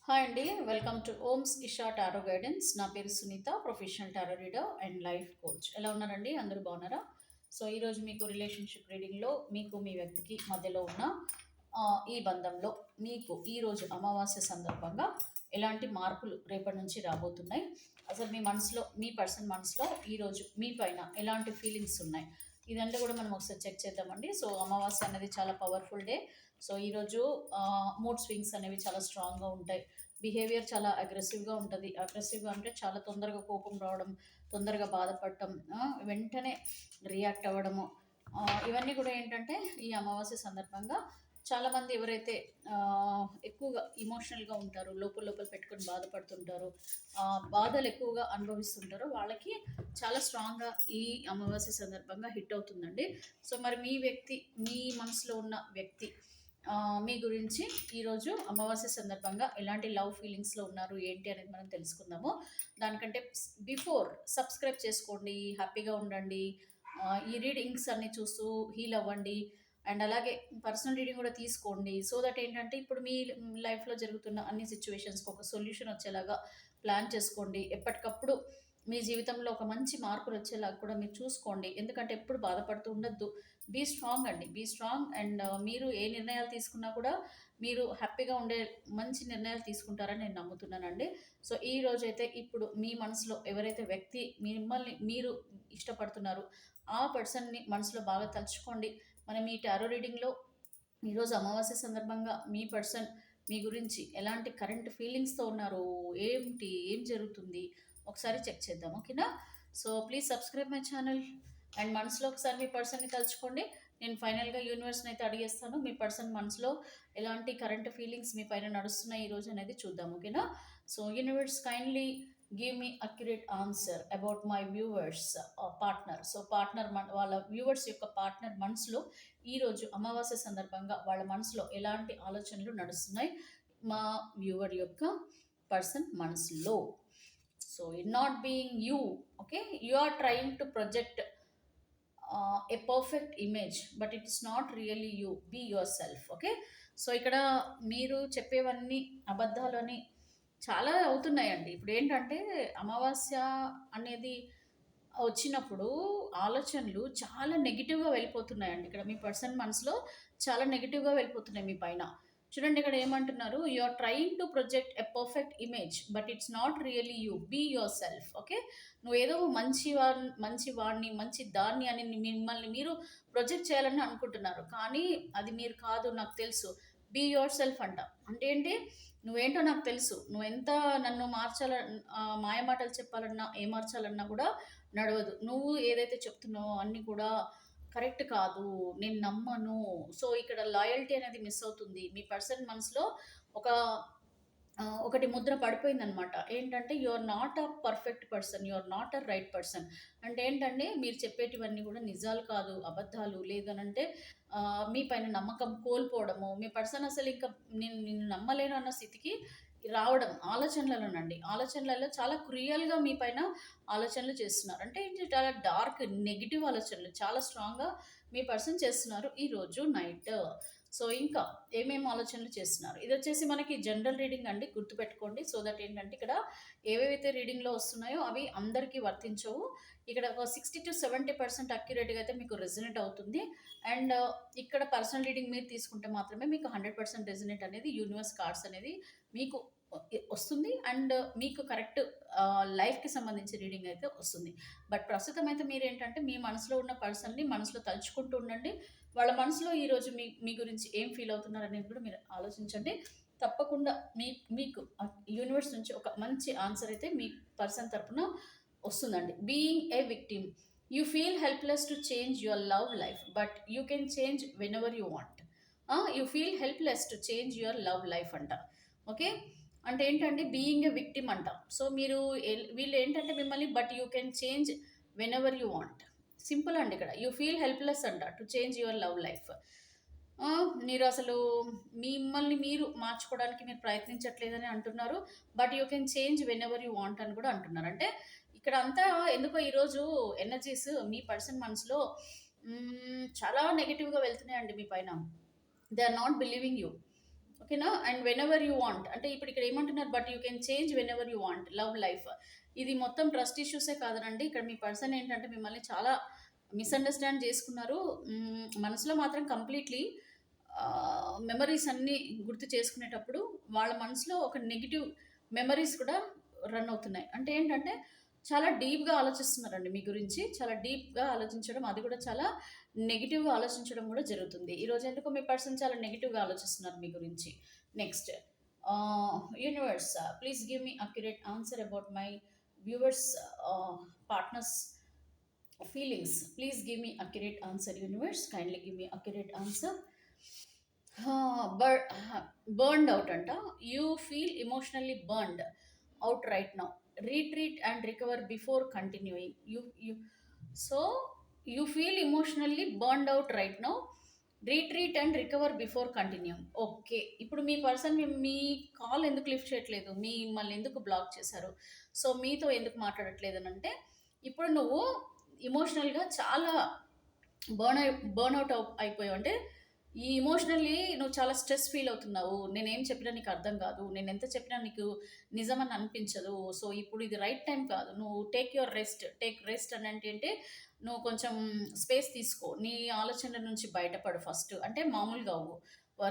Hi అండి, welcome to Om's Isha tarot guidance. నా పేరు Sunitha, professional tarot reader and life coach. ఎలా ఉన్నారండి? అందరూ బాగున్నారా? సో ఈరోజు మీకు రిలేషన్షిప్ రీడింగ్లో మీకు మీ వ్యక్తికి మధ్యలో ఉన్న ఈ బంధంలో మీకు ఈరోజు అమావాస్య సందర్భంగా ఎలాంటి మార్పులు రేపటి నుంచి రాబోతున్నాయి, అసలు మీ మనసులో మీ పర్సన్ మనసులో ఈరోజు మీ పైన ఎలాంటి ఫీలింగ్స్ ఉన్నాయి, ఇదంతా కూడా మనం ఒకసారి చెక్ చేద్దామండి. సో అమావాస్య అనేది చాలా పవర్ఫుల్ డే. సో ఈరోజు మూడ్ స్వింగ్స్ అనేవి చాలా స్ట్రాంగ్గా ఉంటాయి. బిహేవియర్ చాలా అగ్రెసివ్గా ఉంటుంది. అగ్రెసివ్గా అంటే చాలా తొందరగా కోపం రావడం, తొందరగా బాధపడటం, వెంటనే రియాక్ట్ అవ్వడము, ఇవన్నీ కూడా ఏంటంటే ఈ అమావాస్య సందర్భంగా చాలామంది ఎవరైతే ఎక్కువగా ఇమోషనల్గా ఉంటారో, లోపల లోపల పెట్టుకొని బాధపడుతుంటారో, బాధలు ఎక్కువగా అనుభవిస్తుంటారో వాళ్ళకి చాలా స్ట్రాంగ్గా ఈ అమావాస్య సందర్భంగా హిట్ అవుతుందండి. సో మరి మీ వ్యక్తి, మీ మనసులో ఉన్న వ్యక్తి మీ గురించి ఈరోజు అమావాస్య సందర్భంగా ఎలాంటి లవ్ ఫీలింగ్స్లో ఉన్నారు ఏంటి అనేది మనం తెలుసుకుందాము. దానికంటే బిఫోర్ సబ్స్క్రైబ్ చేసుకోండి, హ్యాపీగా ఉండండి, ఈ రీడింగ్స్ అన్ని చూస్తూ హీల్ అవ్వండి. అండ్ అలాగే పర్సనల్ రీడింగ్ కూడా తీసుకోండి. సో దట్ ఏంటంటే ఇప్పుడు మీ లైఫ్లో జరుగుతున్న అన్ని సిచ్యువేషన్స్కి ఒక సొల్యూషన్ వచ్చేలాగా ప్లాన్ చేసుకోండి. ఎప్పటికప్పుడు మీ జీవితంలో ఒక మంచి మార్పులు వచ్చేలాగా కూడా మీరు చూసుకోండి. ఎందుకంటే ఎప్పుడు బాధపడుతూ ఉండొద్దు. బీ స్ట్రాంగ్ అండి, బీ స్ట్రాంగ్. అండ్ మీరు ఏ నిర్ణయాలు తీసుకున్నా కూడా మీరు హ్యాపీగా ఉండే మంచి నిర్ణయాలు తీసుకుంటారని నేను నమ్ముతున్నానండి. సో ఈ రోజైతే ఇప్పుడు మీ మనసులో ఎవరైతే వ్యక్తి మిమ్మల్ని మీరు ఇష్టపడుతున్నారు ఆ పర్సన్ని మనసులో బాగా తలుచుకోండి. మనం ఈ టారో రీడింగ్లో ఈరోజు అమావాస్య సందర్భంగా మీ పర్సన్ మీ గురించి ఎలాంటి కరెంట్ ఫీలింగ్స్తో ఉన్నారు, ఏంటి, ఏం జరుగుతుంది ఒకసారి చెక్ చేద్దాం. ఓకేనా? So please subscribe my channel and మనసులో ఒకసారి మీ పర్సన్ని తలుచుకోండి. నేను ఫైనల్గా యూనివర్స్ని అయితే అడిగేస్తాను, మీ పర్సన్ మనసులో ఎలాంటి కరెంట్ ఫీలింగ్స్ మీ పైన నడుస్తున్నాయి ఈరోజు అనేది చూద్దాం. ఓకేనా? So universe kindly give me accurate answer about my viewers partner. So partner వాళ్ళ వ్యూవర్స్ యొక్క పార్ట్నర్ మనసులో ఈరోజు అమావాస్య సందర్భంగా వాళ్ళ మనసులో ఎలాంటి ఆలోచనలు నడుస్తున్నాయి మా వ్యూవర్ యొక్క పర్సన్ మనసులో. So it not being you, okay, you are trying to project a perfect image but it is not really you, be yourself. Okay, so ఇక్కడ మీరు చెప్పేవన్నీ అబద్ధాలు అని చాలా అవుతున్నాయండి. ఇప్పుడు ఏంటంటే అమావాస్య అనేది వచ్చినప్పుడు ఆలోచనలు చాలా నెగిటివ్గా వెళ్ళిపోతున్నాయండి. ఇక్కడ మీ పర్సన్ మనసులో చాలా నెగిటివ్గా వెళ్ళిపోతున్నాయి మీ పైన. చూడండి ఇక్కడ ఏమంటున్నారు, you are trying to project a perfect image but it's not really you, be yourself. Okay, నువ్వు ఏదో మంచి వాడిని మంచి దాన్ని అని మిమ్మల్ని మీరు ప్రొజెక్ట్ చేయాలని అనుకుంటున్నారు, కానీ అది మీరు కాదు, నాకు తెలుసు. బీ యువర్ సెల్ఫ్ అంట. అంటే ఏంటి? నువ్వేంటో నాకు తెలుసు. నువ్వు ఎంత నన్ను మాయమాటలు చెప్పాలన్నా, ఏ మార్చాలన్నా కూడా నడవదు. నువ్వు ఏదైతే చెప్తున్నావో అన్నీ కూడా కరెక్ట్ కాదు, నేను నమ్మను. సో ఇక్కడ లాయల్టీ అనేది మిస్ అవుతుంది. మీ పర్సన్ మనసులో ఒక ఒకటి ముద్ర పడిపోయిందనమాట. ఏంటంటే you are not a perfect person, you are not a right person. అంటే ఏంటంటే మీరు చెప్పేటివన్నీ కూడా నిజాలు కాదు, అబద్ధాలు. లేదనంటే మీ పైన నమ్మకం కోల్పోవడము, మీ పర్సన్ అసలు ఇంకా నిన్ను నమ్మలేను అన్న స్థితికి రావడం ఆలోచనలలోనండి. ఆలోచనలలో చాలా క్రియల్గా మీ పైన ఆలోచనలు చేస్తున్నారు. అంటే ఏంటి, చాలా డార్క్ నెగిటివ్ ఆలోచనలు చాలా స్ట్రాంగ్గా మీ పర్సన్ చేస్తున్నారు ఈరోజు నైట్. సో ఇంకా ఏమేమి ఆలోచనలు చేస్తున్నారు, ఇది వచ్చేసి మనకి జనరల్ రీడింగ్ అండి, గుర్తుపెట్టుకోండి. సో దట్ ఏంటంటే ఇక్కడ ఏవేవైతే రీడింగ్లో వస్తున్నాయో అవి అందరికీ వర్తించవు. ఇక్కడ ఒక 60-70% అక్యురేట్గా అయితే మీకు రెజినేట్ అవుతుంది. అండ్ ఇక్కడ పర్సనల్ రీడింగ్ మీరు తీసుకుంటే మాత్రమే మీకు 100% రెజినేట్ అనేది యూనివర్స్ కార్డ్స్ అనేది మీకు వస్తుంది. అండ్ మీకు కరెక్ట్ లైఫ్కి సంబంధించి రీడింగ్ అయితే వస్తుంది. బట్ ప్రస్తుతం అయితే మీరు ఏంటంటే మీ మనసులో ఉన్న పర్సన్ని మనసులో తలుచుకుంటూ ఉండండి. వాళ్ళ మనసులో ఈరోజు మీ గురించి ఏం ఫీల్ అవుతున్నారు అనేది కూడా మీరు ఆలోచించండి. తప్పకుండా మీకు యూనివర్స్ నుంచి ఒక మంచి ఆన్సర్ అయితే మీ పర్సన్ తరపున వస్తుందండి. Being a victim, you feel helpless to change your love life but you can change whenever you want. You feel helpless to change your love life అంట. ఓకే, అంటే ఏంటంటే being a victim అంట. So మీరు వీళ్ళు ఏంటంటే మిమ్మల్ని but you can change whenever you want. Simple అండి. ఇక్కడ యూ ఫీల్ హెల్ప్లెస్ అంట to change your love life. మీరు అసలు మిమ్మల్ని మీరు మార్చుకోవడానికి మీరు ప్రయత్నించట్లేదని అంటున్నారు. But you can change whenever you want అని కూడా అంటున్నారు. అంటే ఇక్కడ అంతా ఎందుకో ఈరోజు ఎనర్జీస్ మీ పర్సన్ మనసులో చాలా నెగిటివ్గా వెళ్తున్నాయండి మీ పైన. They are not believing you. ఓకేనా. And whenever you want అంటే ఇప్పుడు ఇక్కడ ఏమంటున్నారు, but you can change whenever you want love life. ఇది మొత్తం ట్రస్ట్ ఇష్యూసే కాదనండి. ఇక్కడ మీ పర్సన్ ఏంటంటే మిమ్మల్ని చాలా మిస్అండర్స్టాండ్ చేసుకున్నారు. మనసులో మాత్రం కంప్లీట్లీ మెమరీస్ అన్నీ గుర్తు చేసుకునేటప్పుడు వాళ్ళ మనసులో ఒక నెగిటివ్ మెమరీస్ కూడా రన్ అవుతున్నాయి. అంటే ఏంటంటే చాలా డీప్గా ఆలోచిస్తున్నారండి మీ గురించి. చాలా డీప్గా ఆలోచించడం, అది కూడా చాలా నెగిటివ్గా ఆలోచించడం కూడా జరుగుతుంది. ఈరోజు ఎందుకో మీ పర్సన్ చాలా నెగిటివ్గా ఆలోచిస్తున్నారు మీ గురించి. Next, universe please give me accurate answer about my viewers partners feelings. Please give me accurate answer universe, kindly give me accurate answer. Burned out అంట. You feel emotionally burned out right now. Retreat and recover before continuing. So you feel emotionally burned out right now. Retreat and recover before continuing. Okay, ఇప్పుడు మీ person మీ call ఎందుకు lift చేయట్లేదు, మిమ్మల్ని ఎందుకు black చేశారు, so మీతో ఎందుకు మాట్లాడట్లేదు అని అంటే, ఇప్పుడు నువ్వు ఎమోషనల్గా చాలా బర్న్ అవుట్ అయిపోయావు. అంటే ఈ ఎమోషనల్లీ నువ్వు చాలా స్ట్రెస్ ఫీల్ అవుతున్నావు. నేనేం చెప్పినా నీకు అర్థం కాదు, నేను ఎంత చెప్పినా నీకు నిజమని అనిపించదు. సో ఇప్పుడు ఇది రైట్ టైం కాదు, నువ్వు టేక్ రెస్ట్ అని అంటే నువ్వు కొంచెం స్పేస్ తీసుకో, నీ ఆలోచనల నుంచి బయటపడు ఫస్ట్. అంటే మామూలుగా అవ్వు,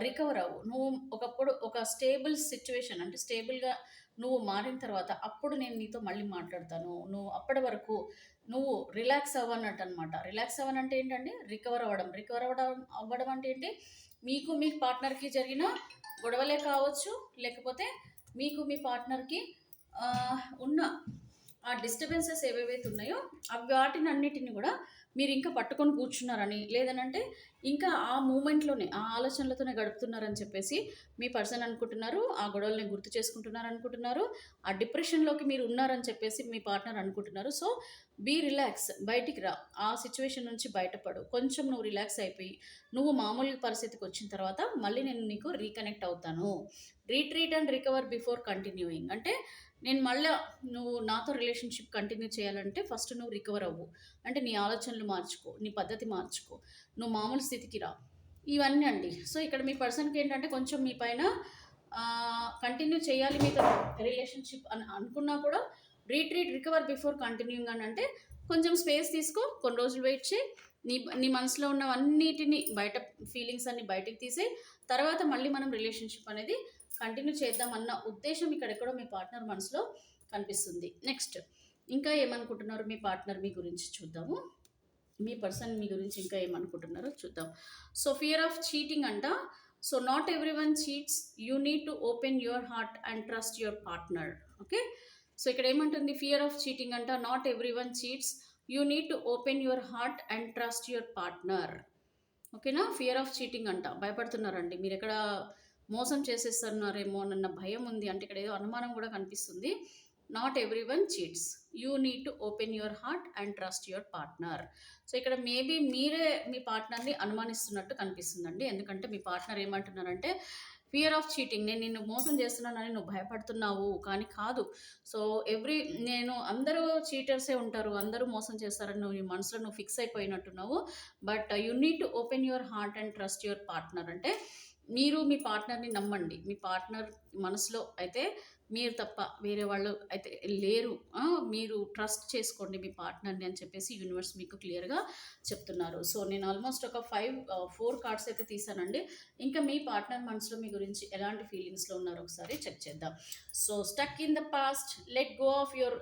రికవర్ అవ్వు. నువ్వు ఒకప్పుడు ఒక స్టేబుల్ సిచ్యువేషన్ అంటే స్టేబుల్గా నువ్వు మారిన తర్వాత అప్పుడు నేను నీతో మళ్ళీ మాట్లాడతాను. నువ్వు అప్పటి వరకు నువ్వు రిలాక్స్ అవ్వనట్టు అనమాట. రిలాక్స్ అవ్వనంటే ఏంటంటే రికవర్ అవ్వడం అంటే ఏంటి, మీకు మీ పార్ట్నర్కి జరిగిన గొడవలే కావచ్చు, లేకపోతే మీకు మీ పార్ట్నర్కి ఉన్న ఆ డిస్టర్బెన్సెస్ ఏవేవైతే ఉన్నాయో వాటిని అన్నిటిని కూడా మీరు ఇంకా పట్టుకొని కూర్చున్నారని, లేదనంటే ఇంకా ఆ మూమెంట్లోనే ఆ ఆలోచనలతోనే గడుపుతున్నారని చెప్పేసి మీ పర్సన్ అనుకుంటున్నారు. ఆ గొడవల్ని గుర్తు చేసుకుంటున్నారు అనుకుంటున్నారు. ఆ డిప్రెషన్లోకి మీరు ఉన్నారని చెప్పేసి మీ పార్ట్నర్ అనుకుంటున్నారు. సో బీ రిలాక్స్, బయటికి రా, ఆ సిచ్యువేషన్ నుంచి బయటపడు. కొంచెం నువ్వు రిలాక్స్ అయిపోయి నువ్వు మామూలు పరిస్థితికి వచ్చిన తర్వాత మళ్ళీ నేను నీకు రీకనెక్ట్ అవుతాను. Retreat and recover before continuing అంటే నేను మళ్ళీ నువ్వు నాతో రిలేషన్షిప్ కంటిన్యూ చేయాలంటే ఫస్ట్ నువ్వు రికవర్ అవ్వు. అంటే నీ ఆలోచనలు మార్చుకో, నీ పద్ధతి మార్చుకో, నువ్వు మామూలు స్థితికి రా, ఇవన్నీ అండి. సో ఇక్కడ మీ పర్సన్కి ఏంటంటే కొంచెం మీ పైన కంటిన్యూ చేయాలి మీతో రిలేషన్షిప్ అని అనుకున్నా కూడా రికవర్ బిఫోర్ కంటిన్యూయింగ్ అని అంటే కొంచెం స్పేస్ తీసుకో, కొన్ని రోజులు వెయిట్ చేయి, నీ మనసులో ఉన్నవన్నిటిని ఫీలింగ్స్ అన్ని బయటకు తీసే తర్వాత మళ్ళీ మనం రిలేషన్షిప్ అనేది కంటిన్యూ చేద్దామన్న ఉద్దేశం ఇక్కడెక్కడో మీ పార్ట్నర్ మనసులో కనిపిస్తుంది. నెక్స్ట్, ఇంకా ఏమనుకుంటున్నారు మీ పార్ట్నర్ మీ గురించి చూద్దాము. మీ పర్సన్ మీ గురించి ఇంకా ఏమనుకుంటున్నారో చూద్దాం. సో ఫియర్ ఆఫ్ చీటింగ్ అంట. So not every one cheats, you need to open your heart and trust your partner. Okay, so ఇక్కడ ఏమంటుంది, ఫియర్ ఆఫ్ చీటింగ్ అంట. Not every one cheats, you need to open your heart and trust your partner. ఓకేనా, fear of cheating అంట. భయపడుతున్నారండి, మీరు ఎక్కడ మోసం చేసేస్తున్నారేమో అన్న భయం ఉంది. అంటే ఇక్కడ ఏదో అనుమానం కూడా కనిపిస్తుంది. Not every one cheats, you need to open your heart and trust your partner. So ఇక్కడ మేబీ మీరే మీ పార్ట్నర్ని అనుమానిస్తున్నట్టు కనిపిస్తుందండి. ఎందుకంటే మీ పార్ట్నర్ ఏమంటున్నారంటే ఫియర్ ఆఫ్ చీటింగ్, నేను నిన్ను మోసం చేస్తున్నానని నువ్వు భయపడుతున్నావు, కానీ కాదు. సో అందరూ చీటర్సే ఉంటారు, అందరూ మోసం చేస్తారని నువ్వు నీ మనసులో నువ్వు ఫిక్స్ అయిపోయినట్టున్నావు. But you need to open your heart and trust your partner. అంటే మీరు మీ పార్ట్నర్ని నమ్మండి. మీ పార్ట్నర్ మనసులో అయితే మీరు తప్ప వేరే వాళ్ళు అయితే లేరు. మీరు ట్రస్ట్ చేసుకోండి మీ పార్ట్నర్ని అని చెప్పేసి యూనివర్స్ మీకు క్లియర్గా చెప్తున్నారు. సో నేను ఆల్మోస్ట్ ఒక 4 కార్డ్స్ అయితే తీసానండి. ఇంకా మీ పార్ట్నర్ మనసులో మీ గురించి ఎలాంటి ఫీలింగ్స్లో ఉన్నారో ఒకసారి చెక్ చేద్దాం. So stuck in the past, let go of your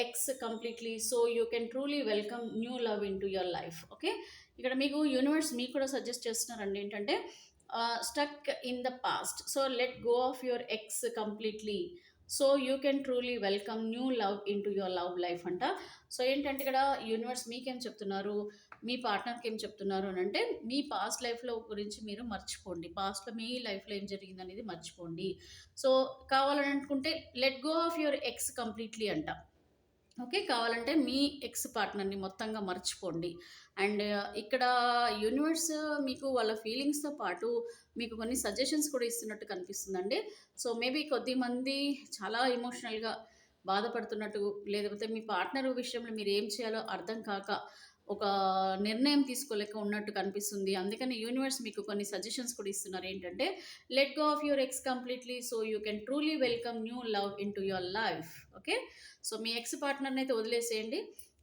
ex completely so you can truly welcome new love into your life. Okay, ఇక్కడ మీకు యూనివర్స్ మీకు కూడా సజెస్ట్ చేస్తున్నారండి ఏంటంటే stuck in the past, so let go of your ex completely so you can truly welcome new love into your love life అంట. So ఏంటంటే ఇక్కడ universe మీకేం చెప్తున్నారు, మీ పార్ట్నర్కి ఏం చెప్తున్నారు అని అంటే మీ పాస్ట్ లైఫ్లో గురించి మీరు మర్చిపోండి. పాస్ట్లో మీ లైఫ్లో ఏం జరిగింది అనేది మర్చిపోండి. సో కావాలని అనుకుంటే let go of your ex completely అంట. ఓకే, కావాలంటే మీ ఎక్స్ పార్ట్నర్ని మొత్తంగా మర్చిపోండి. అండ్ ఇక్కడ యూనివర్స్ మీకు వాళ్ళ ఫీలింగ్స్తో పాటు మీకు కొన్ని సజెషన్స్ కూడా ఇస్తున్నట్టు కనిపిస్తుందండి. సో మేబీ కొద్దిమంది చాలా ఎమోషనల్గా బాధపడుతున్నట్టు, లేకపోతే మీ పార్ట్నర్ విషయంలో మీరు ఏం చేయాలో అర్థం కాక ఒక నిర్ణయం తీసుకోలేక ఉన్నట్టు కనిపిస్తుంది. అందుకని యూనివర్స్ మీకు కొన్ని సజెషన్స్ కూడా ఇస్తున్నారు. ఏంటంటే let go of your ex completely so you can truly welcome new love into your life. Okay, so మీ ఎక్స్ పార్ట్నర్ని అయితే వదిలేసేయండి.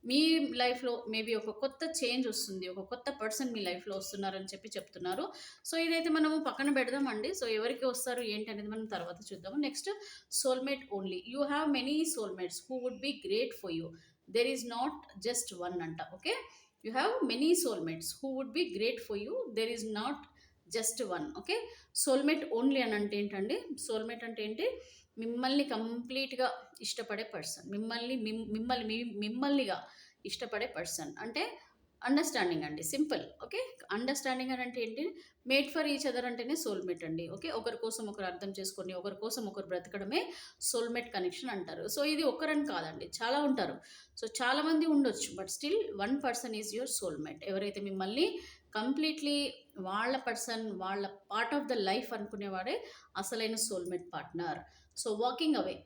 మీ లైఫ్లో మేబీ ఒక కొత్త చేంజ్ వస్తుంది, ఒక కొత్త పర్సన్ మీ లైఫ్లో వస్తున్నారని చెప్తున్నారు. సో ఇదైతే మనము పక్కన పెడదామండి. సో ఎవరికి వస్తారు ఏంటి అనేది మనం తర్వాత చూద్దాము. Next, soulmate only. You have many soulmates who would be great for you. There is not just one అంట. Okay, you have many soulmates who would be great for you. There is not just one. Okay, soulmate only అని అంటే ఏంటండి? Soulmate అంటే ఏంటి? మిమ్మల్ని కంప్లీట్గా ఇష్టపడే person, మిమ్మల్నిగా ఇష్టపడే పర్సన్ అంటే అండర్స్టాండింగ్ అండి, సింపుల్. ఓకే, అండర్స్టాండింగ్ అని అంటే ఏంటి? మేడ్ ఫర్ ఈచ్ అదర్ అంటేనే సోల్మేట్ అండి. ఓకే, ఒకరి కోసం ఒకరు అర్థం చేసుకొని ఒకరి కోసం ఒకరు బ్రతకడమే సోల్మేట్ కనెక్షన్ అంటారు. సో ఇది ఒకరని కాదండి, చాలా ఉంటారు. సో చాలామంది ఉండొచ్చు, but still one person is your soulmate. ఎవరైతే మిమ్మల్ని కంప్లీట్లీ వాళ్ళ పర్సన్, వాళ్ళ పార్ట్ ఆఫ్ ద లైఫ్ అనుకునేవాడే అసలైన soulmate partner. So walking away.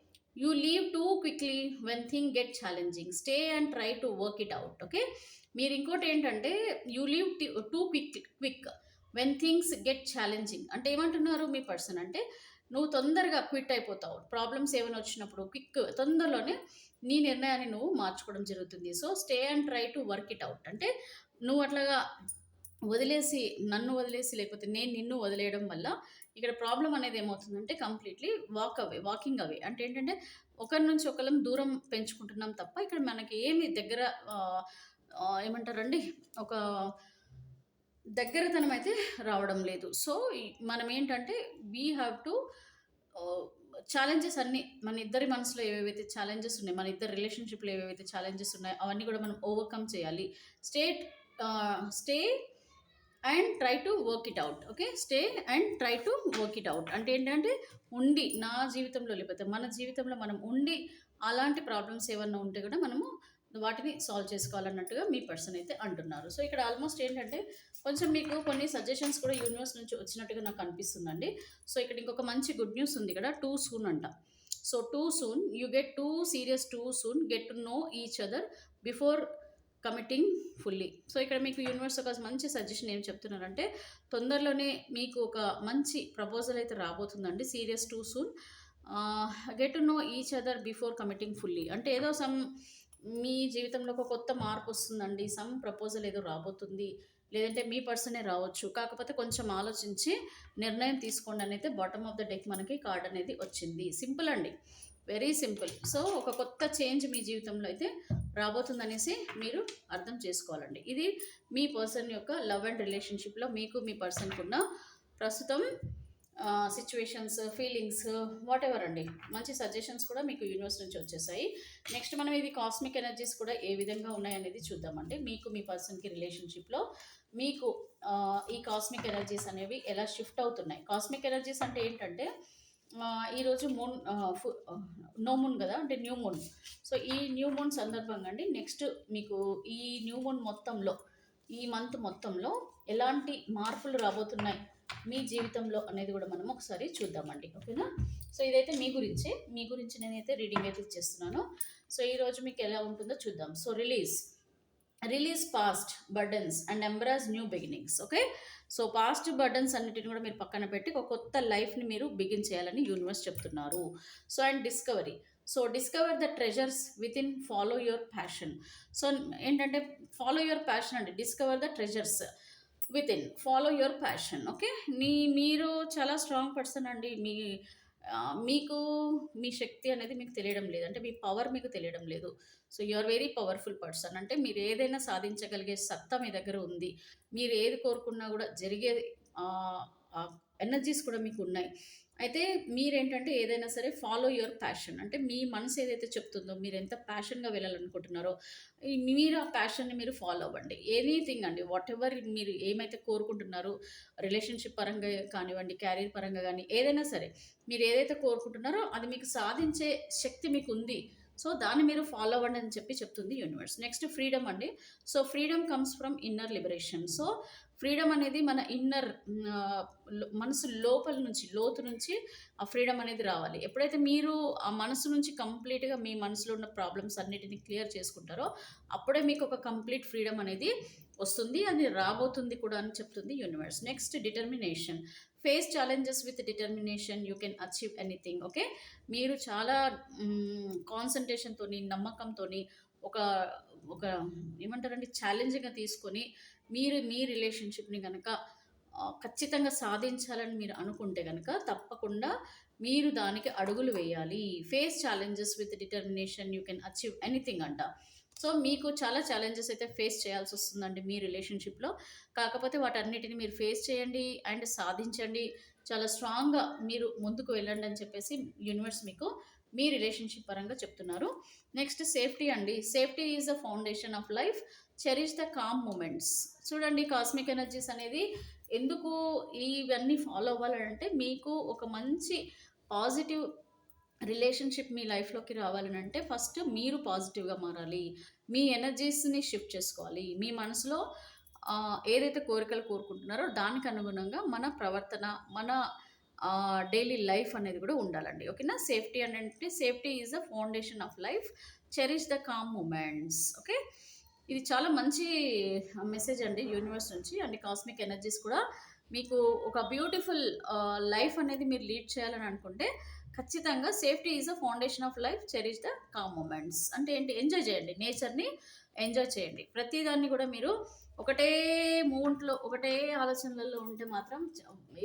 You leave too quickly when things get challenging. Stay and try to work it out. Okay, మీరు ఇంకోటి ఏంటంటే you leave two quick when things get challenging. అంటే ఏమంటున్నారు మీ person అంటే, నువ్వు తొందరగా quit అయిపోతావు. Problems ఏమైనా వచ్చినప్పుడు తొందరలోనే నీ నిర్ణయాన్ని నువ్వు మార్చుకోవడం జరుగుతుంది. So stay and try to work it out. అంటే నువ్వు అట్లాగా నన్ను వదిలేసి లేకపోతే నేను నిన్ను వదిలేయడం వల్ల ఇక్కడ ప్రాబ్లం అనేది ఏమవుతుందంటే కంప్లీట్లీ వాకింగ్ అవే అంటే ఏంటంటే ఒకరి నుంచి ఒకరం దూరం పెంచుకుంటున్నాం తప్ప ఇక్కడ మనకి ఏమి దగ్గర ఏమంటారండి, ఒక దగ్గరతనం అయితే రావడం లేదు. సో మనం ఏంటంటే వీ హ్యావ్ టు ఛాలెంజెస్ అన్నీ మన ఇద్దరి మనసులో ఏవేవైతే ఛాలెంజెస్ ఉన్నాయి, మన ఇద్దరు రిలేషన్షిప్లో ఏవేవైతే ఛాలెంజెస్ ఉన్నాయో అవన్నీ కూడా మనం ఓవర్కమ్ చేయాలి. Stay and try to work it out. Okay, stay and try to work it out అంటే ఏంటంటే ఉండి నా జీవితంలో లేకపోతే మన జీవితంలో మనం ఉండి అలాంటి ప్రాబ్లమ్స్ ఏమన్నా ఉంటే కూడా మనము వాటిని సాల్వ్ చేసుకోవాలన్నట్టుగా మీ పర్సన్ అయితే అంటున్నారు. సో ఇక్కడ ఆల్మోస్ట్ ఏంటంటే కొంచెం మీకు కొన్ని సజెషన్స్ కూడా యూనివర్స్ నుంచి వచ్చినట్టుగా నాకు అనిపిస్తుందండి. సో ఇక్కడ ఇంకొక మంచి గుడ్ న్యూస్ ఉంది ఇక్కడ, టూ సూన్ అంట. So two soon you get two serious, too soon get to know each other before committing fully. So ఇక్కడ మీకు యూనివర్స్ ఒక మంచి సజెషన్ ఏం చెప్తున్నారంటే తొందరలోనే మీకు ఒక మంచి ప్రపోజల్ అయితే రాబోతుందండి. Serious too soon, get to know each other before committing fully అంటే ఏదో మీ జీవితంలో ఒక కొత్త మార్పు వస్తుందండి. ప్రపోజల్ ఏదో రాబోతుంది, లేదంటే మీ పర్సనే రావచ్చు. కాకపోతే కొంచెం ఆలోచించి నిర్ణయం తీసుకోండి అని అయితే బాటమ్ ఆఫ్ ద డెక్ మనకి కార్డ్ అనేది వచ్చింది. సింపుల్ అండి, వెరీ సింపుల్. సో ఒక కొత్త చేంజ్ మీ జీవితంలో అయితే రాబోతుందనేసి మీరు అర్థం చేసుకోవాలండి. ఇది మీ పర్సన్ యొక్క లవ్ అండ్ రిలేషన్షిప్లో మీకు మీ పర్సన్కి ఉన్న ప్రస్తుతం సిచ్యువేషన్స్, ఫీలింగ్స్, వాట్ ఎవర్ అండి. మంచి సజెషన్స్ కూడా మీకు యూనివర్స్ నుంచి వచ్చేసాయి. నెక్స్ట్ మనం ఇది కాస్మిక్ ఎనర్జీస్ కూడా ఏ విధంగా ఉన్నాయనేది చూద్దామండి. మీకు మీ పర్సన్కి రిలేషన్షిప్లో మీకు ఈ కాస్మిక్ ఎనర్జీస్ అనేవి ఎలా షిఫ్ట్ అవుతున్నాయి. కాస్మిక్ ఎనర్జీస్ అంటే ఏంటంటే ఈరోజు నో మూన్ కదా, అంటే న్యూ మూన్. సో ఈ న్యూ మూన్ సందర్భంగా అండి నెక్స్ట్ మీకు ఈ న్యూ మూన్ మొత్తంలో ఈ మంత్ మొత్తంలో ఎలాంటి మార్పులు రాబోతున్నాయి మీ జీవితంలో అనేది కూడా మనం ఒకసారి చూద్దామండి. ఓకేనా, సో ఇదైతే మీ గురించి నేనైతే రీడింగ్ అయితే ఇచ్చేస్తున్నాను. సో ఈరోజు మీకు ఎలా ఉంటుందో చూద్దాం. So release past burdens and embrace new beginnings. Okay, so past burdens అన్నిటిని కూడా మీరు పక్కన పెట్టి ఒక కొత్త లైఫ్ని మీరు బిగిన్ చేయాలని యూనివర్స్ చెప్తున్నారు. So and discovery. So discover the treasures with in, follow your passion. So ఏంటంటే ఫాలో యువర్ ప్యాషన్ అండి, discover the treasures with in, follow your passion. Okay, మీరు చాలా స్ట్రాంగ్ పర్సన్ అండి. మీకు మీ శక్తి అనేది మీకు తెలియడం లేదు, అంటే మీ పవర్ మీకు తెలియడం లేదు. So you are very powerful person. అంటే మీరు ఏదైనా సాధించగలిగే సత్తా మీ దగ్గర ఉంది. మీరు ఏది కోరుకున్నా కూడా జరిగే ఎనర్జీస్ కూడా మీకు ఉన్నాయి. అయితే మీరేంటంటే ఏదైనా సరే ఫాలో యువర్ ప్యాషన్, అంటే మీ మనసు ఏదైతే చెప్తుందో, మీరు ఎంత ప్యాషన్గా వెళ్ళాలనుకుంటున్నారో మీరు ఆ ప్యాషన్ని మీరు ఫాలో అవ్వండి. ఎనీథింగ్ అండి, వాట్ ఎవర్ మీరు ఏమైతే కోరుకుంటున్నారో, రిలేషన్షిప్ పరంగా కానివ్వండి, క్యారియర్ పరంగా కానీ ఏదైనా సరే మీరు ఏదైతే కోరుకుంటున్నారో అది మీకు సాధించే శక్తి మీకు ఉంది. సో దాన్ని మీరు ఫాలో అవ్వండి అని చెప్తుంది యూనివర్స్. నెక్స్ట్ ఫ్రీడమ్ అండి. So freedom comes from inner liberation. So freedom అనేది మన ఇన్నర్ మనసు లోపల నుంచి లోతు నుంచి ఆ ఫ్రీడమ్ అనేది రావాలి. ఎప్పుడైతే మీరు ఆ మనసు నుంచి కంప్లీట్‌గా మీ మనసులో ఉన్న ప్రాబ్లమ్స్ అన్నిటిని క్లియర్ చేసుకుంటారో అప్పుడే మీకు ఒక కంప్లీట్ ఫ్రీడమ్ అనేది వస్తుంది. అది రాబోతుంది కూడా అని చెప్తుంది universe. Next determination. Face challenges with determination you can achieve anything. Okay. మీరు చాలా కాన్సంట్రేషన్‌తోని, నమ్మకంతోని ఒక ఒక ఏమంటారండి ఛాలెంజింగ్‌గా తీసుకొని మీరు మీ రిలేషన్‌షిప్‌ని గనక ఖచ్చితంగా సాధించాలని మీరు అనుకుంటే గనక తప్పకుండా మీరు దానికి అడుగులు వేయాలి. Face challenges with determination you can achieve anything అంట. సో, మీకు చాలా ఛాలెంజెస్ అయితే ఫేస్ చేయాల్సొస్తుందండి మీ రిలేషన్‌షిప్‌లో. కాకపోతే వాటన్నిటిని మీరు ఫేస్ చేయండి అండ్ సాధించండి. చాలా స్ట్రాంగ్‌గా మీరు ముందుకు వెళ్ళండి అని చెప్పేసి యూనివర్స్ మీకు మీ రిలేషన్‌షిప్ పరంగా చెప్తున్నారు. నెక్స్ట్ సేఫ్టీ అండి. Safety is the foundation of life. Cherish the calm moments. చూడండి కాస్మిక్ ఎనర్జీస్ అనేది ఎందుకు ఇవన్నీ ఫాలో అవ్వాలంటే మీకు ఒక మంచి పాజిటివ్ రిలేషన్షిప్ మీ లైఫ్‌లోకి రావాలనంటే ఫస్ట్ మీరు పాజిటివ్‌గా మారాలి. మీ ఎనర్జీస్‌ని షిఫ్ట్ చేసుకోవాలి. మీ మనసులో ఏదైతే కోరికలు కోరుకుంటున్నారో దానికి అనుగుణంగా మన ప్రవర్తన, మన డైలీ లైఫ్ అనేది కూడా ఉండాలండి. ఓకేనా? సేఫ్టీ అంటే safety is the foundation of life. Cherish the calm moments. Okay. ఇది చాలా మంచి మెసేజ్ అండి యూనివర్స్ నుంచి. అండ్ కాస్మిక్ ఎనర్జీస్ కూడా మీకు ఒక బ్యూటిఫుల్ లైఫ్ అనేది మీరు లీడ్ చేయాలని అనుకుంటే ఖచ్చితంగా safety is the foundation of life. Cherish the calm moments అంటే ఏంటి? ఎంజాయ్ చేయండి. నేచర్‌ని ఎంజాయ్ చేయండి. ప్రతిదాన్ని కూడా మీరు ఒకటే మూడ్‌లో, ఒకటే ఆలోచనలలో ఉంటే మాత్రం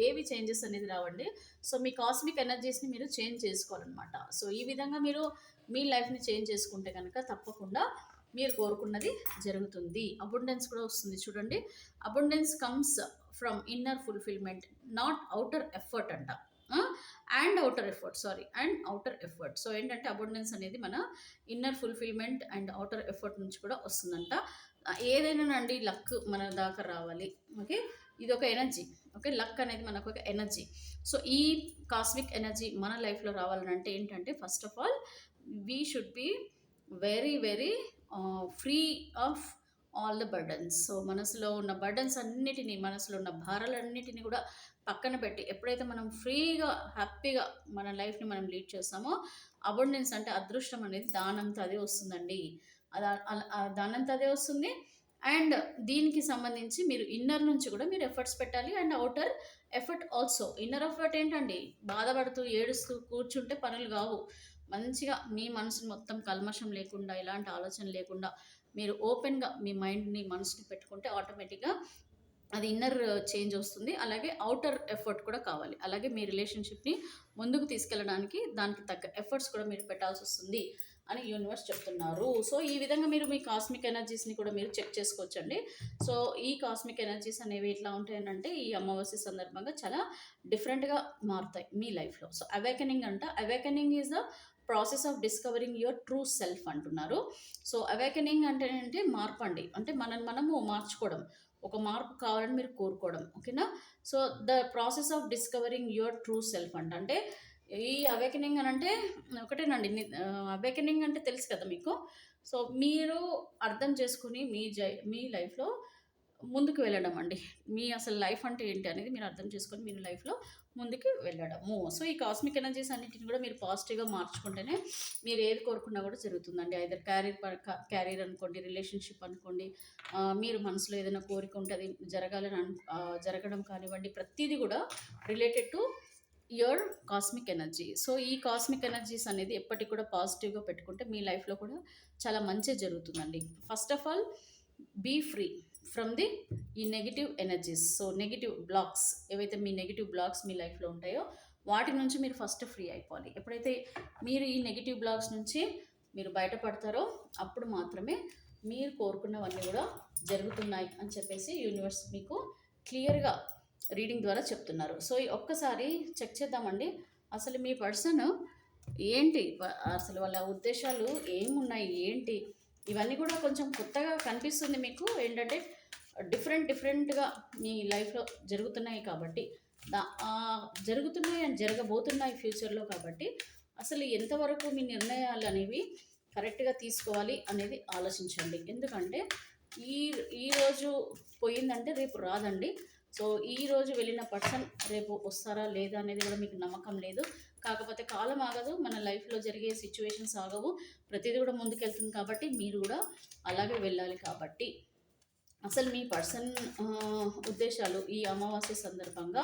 ఏవి చేంజెస్ అనేది రావండి. సో, మీ కాస్మిక్ ఎనర్జీస్‌ని మీరు చేంజ్ చేసుకోవాలనమాట. సో, ఈ విధంగా మీరు మీ లైఫ్‌ని చేంజ్ చేసుకుంటే గనక తప్పకుండా మీరు కోరుకున్నది జరుగుతుంది. అబండెన్స్ కూడా వస్తుంది చూడండి. Abundance comes from inner fulfilment not outer effort అంట. And outer effort sorry and outer effort. So, ఏంటంటే అబండెన్స్ అనేది మన inner fulfilment and outer effort నుంచి కూడా వస్తుందంట. ఏదైనానండి లక్ మన దాకా రావాలి. ఓకే. ఇదొక ఎనర్జీ. ఓకే. లక్ అనేది మనకొక ఎనర్జీ. సో, ఈ కాస్మిక్ ఎనర్జీ మన లైఫ్‌లో రావాలనంటే ఏంటంటే first of all we should be very, very free of all the burdens. So, మనసులో ఉన్న బర్డన్స్ అన్నిటిని, మనసులో ఉన్న భారాలన్నిటిని కూడా పక్కన పెట్టి ఎప్పుడైతే మనం ఫ్రీగా, హ్యాపీగా మన లైఫ్‌ని మనం లీడ్ చేస్తామో అబండెన్స్ అంటే అదృష్టం అనేది దానంతట అదే వస్తుందండి. దానంతట అదే వస్తుంది. అండ్ దీనికి సంబంధించి మీరు ఇన్నర్ నుంచి కూడా మీరు ఎఫర్ట్స్ పెట్టాలి and outer effort also. Inner effort ఏంటండి? బాధపడుతూ, ఏడుస్తూ కూర్చుంటే పనులు కావు. మంచిగా మీ మనసుని మొత్తం కల్మషం లేకుండా, ఎలాంటి ఆలోచన లేకుండా మీరు ఓపెన్‌గా మీ మైండ్‌ని, మనసుని పెట్టుకుంటే ఆటోమేటిక్‌గా అది ఇన్నర్ చేంజ్ వస్తుంది. అలాగే ఔటర్ ఎఫర్ట్ కూడా కావాలి. అలాగే మీ రిలేషన్‌షిప్‌ని ముందుకు తీసుకెళ్ళడానికి దానికి తగ్గ ఎఫర్ట్స్ కూడా మీరు పెట్టాల్సొస్తుంది అని యూనివర్స్ చెప్తున్నారు. సో, ఈ విధంగా మీరు మీ కాస్మిక్ ఎనర్జీస్‌ని కూడా మీరు చెక్ చేసుకోవచ్చండి. సో, ఈ కాస్మిక్ ఎనర్జీస్ అనేవి ఎట్లా ఉంటాయనంటే ఈ అమావాస్య సందర్భంగా చాలా డిఫరెంట్‌గా మారుతాయి మీ లైఫ్‌లో. సో, అవేకెనింగ్ అంట. Awakening is the process of discovering your true self అంటున్నారు. సో, అవేకెనింగ్ అంటే ఏంటంటే మార్పండి. అంటే మనము మార్చుకోవడం. ఒక మార్పు కావాలని మీరు కోరుకోవడం. ఓకేనా? So, the process of discovering your true self అంట. అంటే ఈ అవేకెనింగ్ అనంటే ఒకటేనండి. అవేకెనింగ్ అంటే తెలుసు కదా మీకు. సో, మీరు అర్థం చేసుకొని మీ లైఫ్‌లో ముందుకు వెళ్ళడం అండి. మీ అసలు లైఫ్ అంటే ఏంటి అనేది మీరు అర్థం చేసుకొని మీరు లైఫ్‌లో ముందుకు వెళ్ళడము. సో, ఈ కాస్మిక్ ఎనర్జీస్ అన్నిటిని కూడా మీరు పాజిటివ్‌గా మార్చుకుంటేనే మీరు ఏది కోరుకున్నా కూడా జరుగుతుందండి. ఐదర్ క్యారియర్ అనుకోండి, రిలేషన్‌షిప్ అనుకోండి, మీరు మనసులో ఏదైనా కోరిక ఉంటే అది జరగడం కానివ్వండి, ప్రతీది కూడా related to your cosmic energy. So, ఈ కాస్మిక్ ఎనర్జీస్ అనేది ఎప్పటికి కూడా పాజిటివ్‌గా పెట్టుకుంటే మీ లైఫ్‌లో కూడా చాలా మంచే జరుగుతుందండి. First of all be free from the ఈ negative energies. So, negative blocks ఏవైతే మీ నెగెటివ్ బ్లాక్స్ మీ లైఫ్‌లో ఉంటాయో వాటి నుంచి మీరు ఫస్ట్ ఫ్రీ అయిపోవాలి. ఎప్పుడైతే మీరు ఈ నెగెటివ్ బ్లాక్స్ నుంచి మీరు బయటపడతారో అప్పుడు మాత్రమే మీరు కోరుకున్నవన్నీ కూడా జరుగుతున్నాయి అని చెప్పేసి యూనివర్స్ మీకు క్లియర్‌గా రీడింగ్ ద్వారా చెప్తున్నారు. సో, ఒక్కసారి చెక్ చేద్దామండి. అసలు మీ పర్సన్ ఏంటి? అసలు వాళ్ళ ఉద్దేశాలు ఏమున్నాయి? ఏంటి? ఇవన్నీ కూడా కొంచెం కొత్తగా కనిపిస్తుంది మీకు. ఏంటంటే డిఫరెంట్‌గా మీ లైఫ్‌లో జరుగుతున్నాయి కాబట్టి జరుగుతున్నాయి అండ్ జరగబోతున్నాయి ఫ్యూచర్‌లో కాబట్టి అసలు ఎంతవరకు మీ నిర్ణయాలు అనేవి కరెక్ట్‌గా తీసుకోవాలి అనేది ఆలోచించండి. ఎందుకంటే ఈ ఈరోజు పోయిందంటే రేపు రాదండి. సో ఈరోజు వెళ్ళిన పర్సన్ రేపు వస్తారా లేదా అనేది కూడా మీకు నమ్మకం లేదు. కాకపోతే కాలం ఆగదు, మన లైఫ్లో జరిగే సిచ్యువేషన్స్ ఆగవు, ప్రతిదీ కూడా ముందుకెళ్తుంది కాబట్టి మీరు కూడా అలాగే వెళ్ళాలి. కాబట్టి అసలు మీ పర్సన్ ఉద్దేశాలు ఈ అమావాస్య సందర్భంగా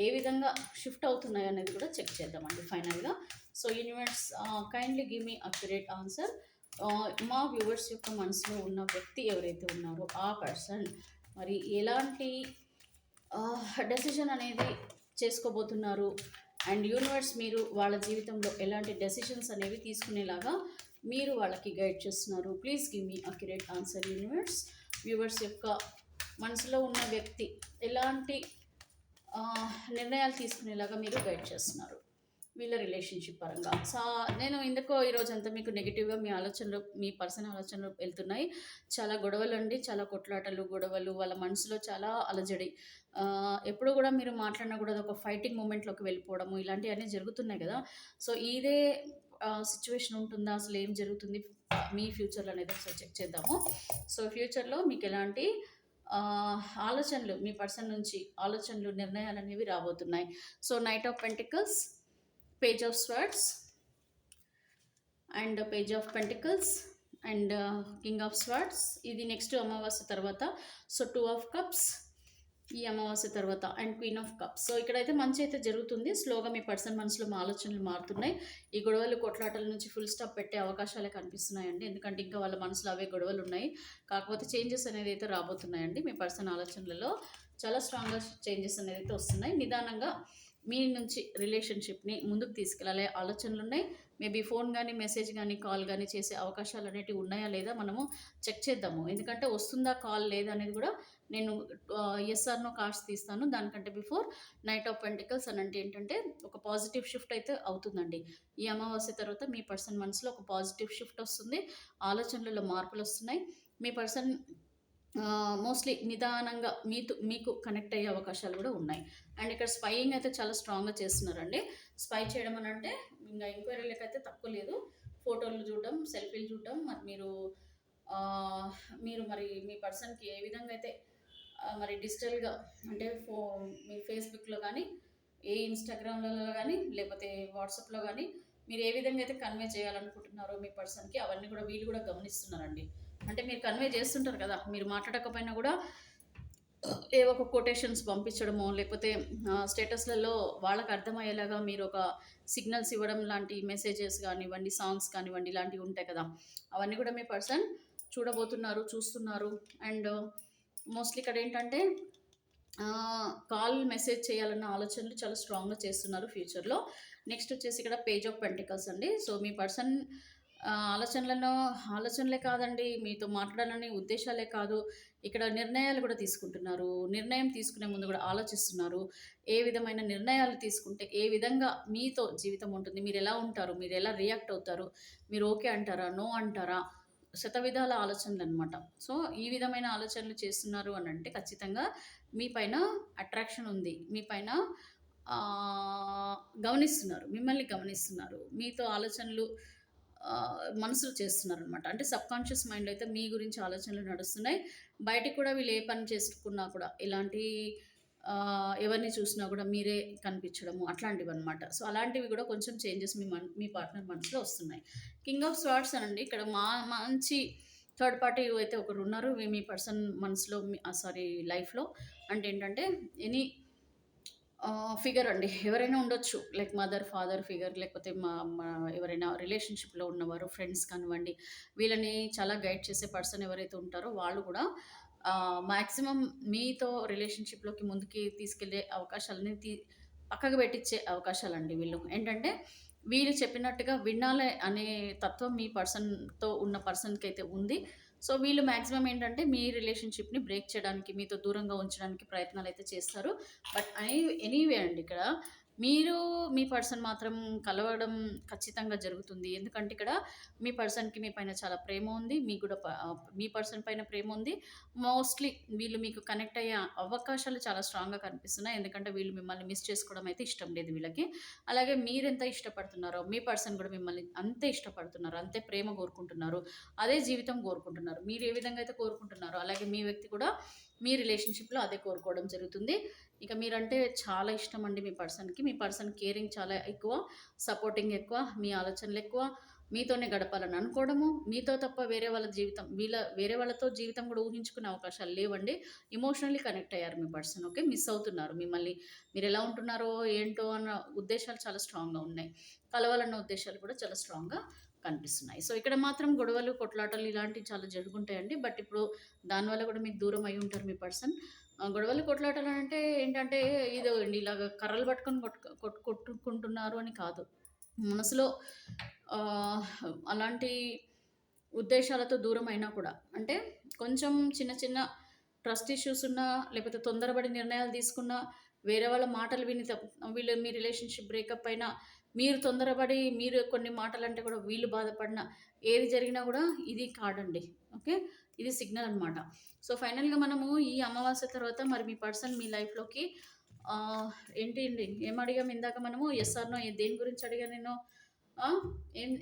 ఏ విధంగా షిఫ్ట్ అవుతున్నాయి అనేది కూడా చెక్ చేద్దామండి ఫైనల్గా. So universe kindly give me accurate answer. మా వ్యూవర్స్ యొక్క మనసులో ఉన్న వ్యక్తి ఎవరైతే ఉన్నారో ఆ పర్సన్ మరి ఎలాంటి డెసిషన్ అనేది చేసుకోబోతున్నారు, అండ్ యూనివర్స్ మీరు వాళ్ళ జీవితంలో ఎలాంటి డెసిషన్స్ అనేవి తీసుకునేలాగా మీరు వాళ్ళకి గైడ్ చేస్తున్నారు. Please give me accurate answer universe. Viewers యొక్క మనసులో ఉన్న వ్యక్తి ఎలాంటి నిర్ణయాలు తీసుకునేలాగా మీరు గైడ్ చేస్తున్నారు వీళ్ళ రిలేషన్షిప్ పరంగా. నేను ఎందుకో ఈరోజు అంతా మీకు నెగిటివ్గా మీ ఆలోచనలు, మీ పర్సనల్ ఆలోచనలు వెళ్తున్నాయి. చాలా గొడవలు అండి, చాలా కొట్లాటలు, గొడవలు, వాళ్ళ మనసులో చాలా అలజడి. ఎప్పుడు కూడా మీరు మాట్లాడినా కూడా ఒక ఫైటింగ్ మూమెంట్లోకి వెళ్ళిపోవడము ఇలాంటివన్నీ జరుగుతున్నాయి కదా. సో ఇదే సిచ్యువేషన్ ఉంటుందా, అసలు ఏం జరుగుతుంది మీ ఫ్యూచర్లో అనేది ఒకసారి చెక్ చేద్దాము. సో ఫ్యూచర్లో మీకు ఎలాంటి ఆలోచనలు, మీ పర్సన్ నుంచి ఆలోచనలు, నిర్ణయాలు అనేవి రాబోతున్నాయి. So knight of pentacles, page of swords and page of pentacles and king of swords. ఇది నెక్స్ట్ అమావాస్య తర్వాత. సో 2 ఆఫ్ కప్స్ ఈ అమావాస్య తర్వాత and queen of cups. So ఇక్కడైతే మంచి అయితే జరుగుతుంది. స్లోగా మీ పర్సన్ మనసులో ఆలోచనలు మారుతున్నాయి. ఈ గొడవలు కొట్లాటల నుంచి ఫుల్ స్టాప్ పెట్టే అవకాశాలే కనిపిస్తున్నాయండి. ఎందుకంటే ఇంకా వాళ్ళ మనసులో అవే గొడవలు ఉన్నాయి. కాకపోతే చేంజెస్ అనేది అయితే రాబోతున్నాయండి. మీ పర్సన్ ఆలోచనలలో చాలా స్ట్రాంగ్గా చేంజెస్ అనేది అయితే వస్తున్నాయి. నిదానంగా మీ నుంచి రిలేషన్షిప్ని ముందుకు తీసుకెళ్ళాలి ఆలోచనలు ఉన్నాయి. మేబీ ఫోన్ కానీ, మెసేజ్ కానీ, కాల్ కానీ చేసే అవకాశాలు అనేటివి ఉన్నాయా లేదా మనము చెక్ చేద్దాము. ఎందుకంటే వస్తుందా కాల్ లేదా అనేది కూడా నేను ఎస్ ఆర్ నో కార్డ్స్ తీస్తాను. దానికంటే బిఫోర్ నైట్ ఆఫ్ పెంటికల్స్ అని అంటే ఏంటంటే ఒక పాజిటివ్ షిఫ్ట్ అయితే అవుతుందండి. ఈ అమావాస్య తర్వాత మీ పర్సన్ మనసులో ఒక పాజిటివ్ షిఫ్ట్ వస్తుంది. ఆలోచనలలో మార్పులు వస్తున్నాయి. మీ పర్సన్ మోస్ట్లీ నిదానంగా మీకు కనెక్ట్ అయ్యే అవకాశాలు కూడా ఉన్నాయి. అండ్ ఇక్కడ స్పైయింగ్ అయితే చాలా స్ట్రాంగ్గా చేస్తున్నారండి. స్పై చేయడం అని అంటే ఇంకా ఎంక్వైరీలకు అయితే తక్కువ లేదు. ఫోటోలు చూడడం, సెల్ఫీలు చూడడం, మరి మీరు మరి మీ పర్సన్కి ఏ విధంగా అయితే మరి డిజిటల్గా అంటే మీ ఫేస్బుక్లో కానీ, ఏ ఇన్స్టాగ్రామ్లో కానీ, లేకపోతే వాట్సాప్లో కానీ మీరు ఏ విధంగా అయితే కన్వే చేయాలనుకుంటున్నారో మీ పర్సన్కి అవన్నీ కూడా వీళ్ళు కూడా గమనిస్తున్నారండి. అంటే మీరు కన్వే చేస్తుంటారు కదా, మీరు మాట్లాడకపోయినా కూడా ఏవో ఒక కొటేషన్స్ పంపించడమో, లేకపోతే స్టేటస్లలో వాళ్ళకి అర్థమయ్యేలాగా మీరు ఒక సిగ్నల్స్ ఇవ్వడం లాంటి మెసేజెస్ కానివ్వండి, సాంగ్స్ కానివ్వండి, ఇలాంటివి ఉంటాయి కదా, అవన్నీ కూడా మీ పర్సన్ చూడబోతున్నారు, చూస్తున్నారు. అండ్ మోస్ట్లీ ఇక్కడ ఏంటంటే కాల్, మెసేజ్ చేయాలన్న ఆలోచనలు చాలా స్ట్రాంగ్గా చేస్తున్నారు ఫ్యూచర్లో. నెక్స్ట్ వచ్చేసి ఇక్కడ పేజ్ ఆఫ్ పెంటికల్స్ అండి. సో మీ పర్సన్ ఆలోచనలే కాదండి, మీతో మాట్లాడాలని ఉద్దేశాలే కాదు, ఇక్కడ నిర్ణయాలు కూడా తీసుకుంటున్నారు. నిర్ణయం తీసుకునే ముందు కూడా ఆలోచిస్తున్నారు. ఏ విధమైన నిర్ణయాలు తీసుకుంటే ఏ విధంగా మీతో జీవితం ఉంటుంది, మీరు ఎలా ఉంటారు, మీరు ఎలా రియాక్ట్ అవుతారు, మీరు ఓకే అంటారా, నో అంటారా, శతవిధాల ఆలోచనలు అనమాట. సో ఈ విధమైన ఆలోచనలు చేస్తున్నారు అని అంటే ఖచ్చితంగా మీ పైన అట్రాక్షన్ ఉంది, మీ పైన గమనిస్తున్నారు, మిమ్మల్ని గమనిస్తున్నారు, మీతో ఆలోచనలు మనసులు చేస్తున్నారు అనమాట. అంటే సబ్కాన్షియస్ మైండ్ అయితే మీ గురించి ఆలోచనలు నడుస్తున్నాయి. బయటికి కూడా వీళ్ళు ఏ పని చేసుకున్నా కూడా ఎలాంటి ఎవరిని చూసినా కూడా మీరే కనిపించడము అట్లాంటివి అనమాట. సో అలాంటివి కూడా కొంచెం చేంజెస్ మీ పార్ట్నర్ మనసులో వస్తున్నాయి. కింగ్ ఆఫ్ స్వార్డ్స్ అనండి, ఇక్కడ మంచి థర్డ్ పార్టీ అయితే ఒకరు ఉన్నారు మీ పర్సన్ మనసులో, లైఫ్లో. అంటే ఏంటంటే ఎనీ ఫిగర్ అండి, ఎవరైనా ఉండొచ్చు, లైక్ మదర్, ఫాదర్ ఫిగర్, లేకపోతే ఎవరైనా రిలేషన్షిప్లో ఉన్నవారు, ఫ్రెండ్స్ కానివ్వండి, వీళ్ళని చాలా గైడ్ చేసే పర్సన్ ఎవరైతే ఉంటారో వాళ్ళు కూడా మ్యాక్సిమం మీతో రిలేషన్షిప్లోకి ముందుకి తీసుకెళ్లే అవకాశాలని పక్కకు పెట్టించే అవకాశాలండి. వీళ్ళు ఏంటంటే వీళ్ళు చెప్పినట్టుగా వినాలి అనే తత్వం మీ పర్సన్తో ఉన్న పర్సన్కి అయితే ఉంది. సో వీళ్ళు మ్యాక్సిమం ఏంటంటే మీ రిలేషన్షిప్ని బ్రేక్ చేయడానికి, మీతో దూరంగా ఉంచడానికి ప్రయత్నాలు అయితే చేస్తారు. బట్ ఎనీవే అండి, ఇక్కడ మీరు మీ పర్సన్ మాత్రం కలవడం ఖచ్చితంగా జరుగుతుంది. ఎందుకంటే ఇక్కడ మీ పర్సన్‌కి మీ పైన చాలా ప్రేమ ఉంది. మీకు కూడా మీ పర్సన్ పైన ప్రేమ ఉంది. మోస్ట్‌లీ వీళ్ళు మీకు కనెక్ట్ అయ్యే అవకాశాలు చాలా స్ట్రాంగ్‌గా కనిపిస్తున్నాయి. ఎందుకంటే వీళ్ళు మిమ్మల్ని మిస్ చేసుకోవడం అయితే ఇష్టం లేదు వీళ్ళకి. అలాగే మీరెంత ఇష్టపడుతున్నారో మీ పర్సన్ కూడా మిమ్మల్ని అంతే ఇష్టపడుతున్నారు. అంతే ప్రేమ కోరుకుంటున్నారు. అదే జీవితం కోరుకుంటున్నారు. మీరు ఏ విధంగా అయితే కోరుకుంటున్నారో అలాగే మీ వ్యక్తి కూడా మీ రిలేషన్‌షిప్‌లో అదే కోరుకోవడం జరుగుతుంది. ఇక మీరంటే చాలా ఇష్టం అండి మీ పర్సన్‌కి. మీ పర్సన్ కేరింగ్ చాలా ఎక్కువ, సపోర్టింగ్ ఎక్కువ, మీ ఆలోచనలు ఎక్కువ, మీతోనే గడపాలని అనుకోవడము, మీతో తప్ప వేరే వాళ్ళ జీవితం వేరే వాళ్ళతో జీవితం కూడా ఊహించుకునే అవకాశాలు లేవండి. ఎమోషనల్లీ కనెక్ట్ అయ్యారు మీ పర్సన్. ఓకే. మిస్ అవుతున్నారు మిమ్మల్ని. మీరెలా ఉంటున్నారో ఏంటో అన్న ఉద్దేశాలు చాలా స్ట్రాంగ్‌గా ఉన్నాయి. కలవాలన్న ఉద్దేశాలు కూడా చాలా స్ట్రాంగ్‌గా కనిపిస్తున్నాయి. సో, ఇక్కడ మాత్రం గొడవలు, కొట్లాటలు ఇలాంటివి చాలా జరుగుంటాయండి. బట్ ఇప్పుడు దానివల్ల కూడా మీకు దూరం అయ్యి ఉంటారు మీ పర్సన్. గొడవలు కొట్లాటలు అంటే ఏంటంటే ఇదో అండి ఇలాగ కర్రలు పట్టుకొని కొట్టుకుంటున్నారు అని కాదు. మనసులో ఆహ్, అలాంటి ఉద్దేశాలతో దూరం అయినా కూడా అంటే కొంచెం చిన్న చిన్న ట్రస్ట్ ఇష్యూస్ ఉన్నా, లేకపోతే తొందరపడి నిర్ణయాలు తీసుకున్నా, వేరే వాళ్ళ మాటలు విని వీళ్ళు మీ రిలేషన్‌షిప్ బ్రేకప్ అయినా, మీరు తొందరపడి మీరు కొన్ని మాటలంటే కూడా వీళ్ళు బాధపడినా, ఏది జరిగినా కూడా ఇది కార్డండి. ఓకే. ఇది సిగ్నల్ అనమాట. సో, ఫైనల్‌గా మనము ఈ అమావాస్య తర్వాత మరి మీ పర్సన్ మీ లైఫ్‌లోకి ఆహ్, ఏంటి అండి ఏం అడిగాము ఇందాక మనము యెస్ ఆర్ నో దేని గురించి అడిగాను నేను? ఆ!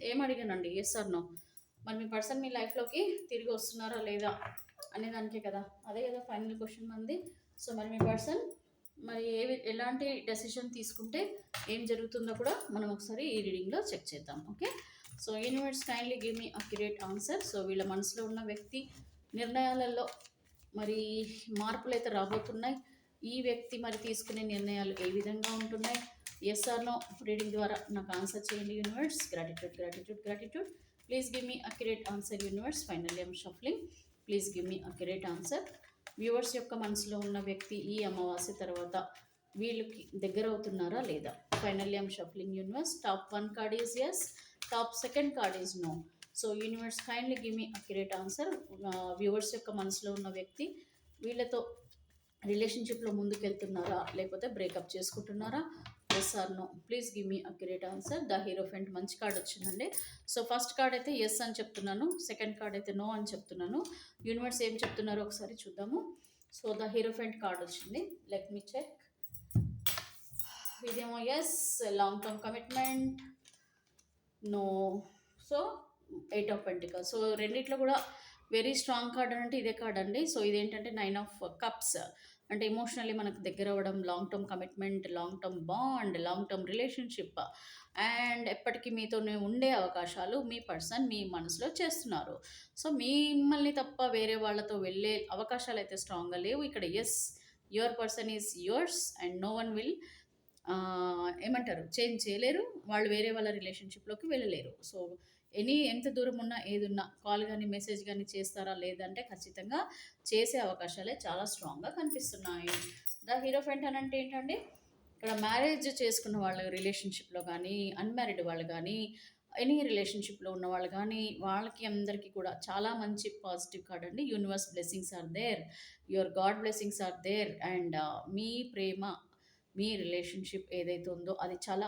ఏం అడిగానండి? Yes or no. మరి మీ పర్సన్ మీ లైఫ్‌లోకి తిరిగి వస్తున్నారా లేదా? అనే దానికే కదా! అదే కదా ఫైనల్ క్వెషన్ మనది. సో, మరి మీ పర్సన్ మరి ఎలాంటి డెసిషన్ తీసుకుంటే ఏం జరుగుతుందో కూడా మనం ఒకసారి ఈ రీడింగ్‌లో చెక్ చేద్దాం. Okay. So, universe kindly give me accurate answer. So, వీళ్ళ మనసులో ఉన్న వ్యక్తి నిర్ణయాలలో మరి మార్పులైతే రాబోతున్నాయి. ఈ వ్యక్తి మరి తీసుకునే నిర్ణయాలు ఏ విధంగా ఉంటున్నాయి? యెస్ ఆర్ నో రీడింగ్ ద్వారా నాకు ఆన్సర్ చేయండి universe. Gratitude, gratitude, gratitude. Please give me accurate answer universe. Finally I'm shuffling. Please give me accurate answer. Viewers యొక్క మనసులో ఉన్న వ్యక్తి ఈ అమావాస్య తర్వాత వీళ్ళకి దగ్గర అవుతున్నారా లేదా? Finally I'm shuffling universe. Top 1 card is yes, top second card is no. So universe kindly give me accurate answer. Viewers యొక్క మనసులో ఉన్న వ్యక్తి వీళ్ళతో రిలేషన్షిప్లో ముందుకెళ్తున్నారా లేకపోతే బ్రేకప్ చేసుకుంటున్నారా? Yes or no. Please give me accurate answer. The hierophant మంచి card వచ్చిందండి. సో ఫస్ట్ కార్డ్ అయితే ఎస్ అని చెప్తున్నాను, సెకండ్ కార్డ్ అయితే నో అని చెప్తున్నాను. యూనివర్స్ ఏం చెప్తున్నారో ఒకసారి చూద్దాము. సో ద హీరోఫెంట్ కార్డ్ వచ్చింది. Let me check. ఇదేమో yes, long term commitment, no. So 8 of pentacles. So రెండిట్లో కూడా వెరీ స్ట్రాంగ్ కార్డ్ అంటే ఇదే కార్డ్ అండి. సో ఇదేంటంటే 9 ఆఫ్ కప్స్ అంటే ఎమోషనల్లీ మనకు దగ్గర అవ్వడం, long term commitment, long term bond, long term relationship and ఎప్పటికీ మీతోనే ఉండే అవకాశాలు మీ పర్సన్ మీ మనసులో చేస్తున్నారు. సో మిమ్మల్ని తప్ప వేరే వాళ్ళతో వెళ్ళే అవకాశాలు అయితే స్ట్రాంగ్గా లేవు. ఇక్కడ yes, your person is yours and no one will ఏమంటారు చేంజ్ చేయలేరు. వాళ్ళు వేరే వాళ్ళ రిలేషన్షిప్లోకి వెళ్ళలేరు. సో ఎంత దూరం ఉన్నా ఏదున్నా కాల్ కానీ మెసేజ్ కానీ చేస్తారా లేదంటే ఖచ్చితంగా చేసే అవకాశాలే చాలా స్ట్రాంగ్గా కనిపిస్తున్నాయి. ద హీరోఫెంట్ అని అంటే ఏంటంటే ఇక్కడ మ్యారేజ్ చేసుకున్న వాళ్ళ రిలేషన్షిప్లో కానీ, అన్మ్యారీడ్ వాళ్ళు కానీ, ఎనీ రిలేషన్షిప్లో ఉన్న వాళ్ళు కానీ వాళ్ళకి అందరికీ కూడా చాలా మంచి పాజిటివ్ కార్డ్ అండి. Universe blessings are there, your God blessings are there and మీ ప్రేమ, మీ రిలేషన్షిప్ ఏదైతే ఉందో అది చాలా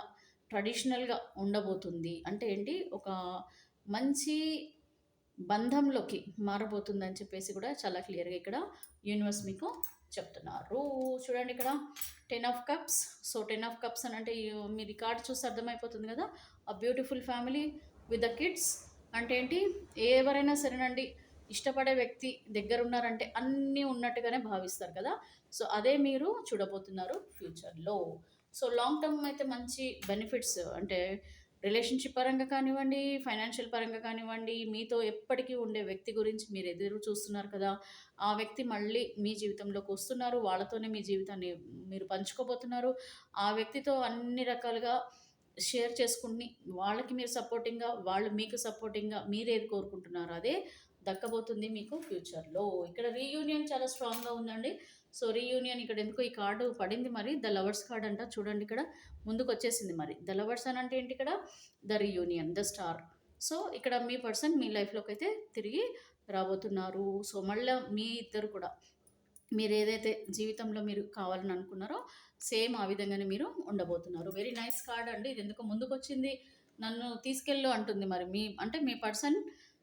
ట్రెడిషనల్గా ఉండబోతుంది. అంటే ఏంటి ఒక మంచి బంధంలోకి మారబోతుందని చెప్పేసి కూడా చాలా క్లియర్గా ఇక్కడ యూనివర్స్ మీకు చెప్తున్నారు. చూడండి ఇక్కడ 10 of cups. So 10 of cups అని అంటే మీ రికార్డ్ చూస్తే అర్థమైపోతుంది కదా. ఆ beautiful family with the kids అంటే ఏంటి, ఎవరైనా సరేనండి ఇష్టపడే వ్యక్తి దగ్గర ఉన్నారంటే అన్నీ ఉన్నట్టుగానే భావిస్తారు కదా. సో అదే మీరు చూడబోతున్నారు ఫ్యూచర్లో. సో లాంగ్ టర్మ్ అయితే మంచి బెనిఫిట్స్ అంటే రిలేషన్షిప్ పరంగా కానివ్వండి, ఫైనాన్షియల్ పరంగా కానివ్వండి, మీతో ఎప్పటికీ ఉండే వ్యక్తి గురించి మీరు ఎదురు చూస్తున్నారు కదా. ఆ వ్యక్తి మళ్ళీ మీ జీవితంలోకి వస్తున్నారు. వాళ్ళతోనే మీ జీవితాన్ని మీరు పంచుకోబోతున్నారు. ఆ వ్యక్తితో అన్ని రకాలుగా షేర్ చేసుకుని వాళ్ళకి మీరు సపోర్టింగ్‌గా, వాళ్ళు మీకు సపోర్టింగ్‌గా మీరేది కోరుకుంటున్నారో అదే దక్కబోతుంది మీకు ఫ్యూచర్‌లో. ఇక్కడ రీయూనియన్ చాలా స్ట్రాంగ్‌గా ఉందండి. సో రీయూనియన్ ఇక్కడ ఎందుకో ఈ కార్డు పడింది మరి. ద లవర్స్ కార్డ్ అంట చూడండి ఇక్కడ ముందుకొచ్చేసింది మరి. ద లవర్స్ అని అంటే ఏంటి ఇక్కడ? The reunion, the star. So ఇక్కడ మీ పర్సన్ మీ లైఫ్‌లోకైతే తిరిగి రాబోతున్నారు. సో మళ్ళా మీ ఇద్దరు కూడా మీరేదైతే జీవితంలో మీరు కావాలని అనుకున్నారో సేమ్ ఆ విధంగానే మీరు ఉండబోతున్నారు. వెరీ నైస్ కార్డ్ అండి. ఇది ఎందుకో ముందుకొచ్చింది. నన్ను తీసుకెళ్ళు అంటుంది. మరి మీ పర్సన్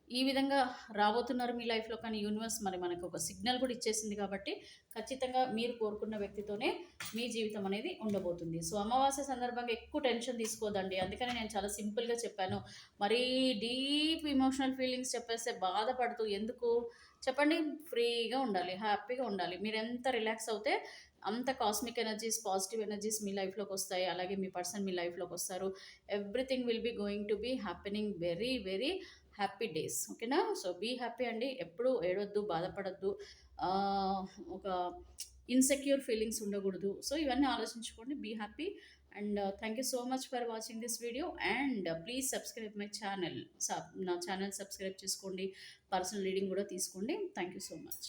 ఈ విధంగా రాబోతున్నారు మీ లైఫ్‌లో. కానీ యూనివర్స్ మరి మనకు ఒక సిగ్నల్ కూడా ఇచ్చేసింది కాబట్టి ఖచ్చితంగా మీరు కోరుకున్న వ్యక్తితోనే మీ జీవితం అనేది ఉండబోతుంది. సో, అమావాస్య సందర్భంగా ఎక్కువ టెన్షన్ తీసుకోవద్దండి. అందుకనే నేను చాలా సింపుల్‌గా చెప్పాను. మరీ డీప్ ఎమోషనల్ ఫీలింగ్స్ చెప్పేస్తే బాధపడుతూ ఎందుకు చెప్పండి? ఫ్రీగా ఉండాలి. హ్యాపీగా ఉండాలి. మీరెంత రిలాక్స్ అవుతే అంత కాస్మిక్ ఎనర్జీస్, పాజిటివ్ ఎనర్జీస్ మీ లైఫ్‌లోకొస్తాయి. అలాగే మీ పర్సన్ మీ లైఫ్‌లోకొస్తారు. Everything will be going to be happening very, very happy days. ఓకేనా? సో, బీ హ్యాపీ అండి. ఎప్పుడూ ఏడవద్దు, బాధపడొద్దు. ఆహ్, ఒక ఇన్‌సెక్యూర్ ఫీలింగ్స్ ఉండకూడదు. సో, ఇవన్నీ ఆలోచించుకోండి. Be happy and thank you so much for watching this video and please subscribe my channel. నా ఛానల్ సబ్స్క్రైబ్ చేసుకోండి. పర్సనల్ రీడింగ్ కూడా తీసుకోండి. Thank you so much.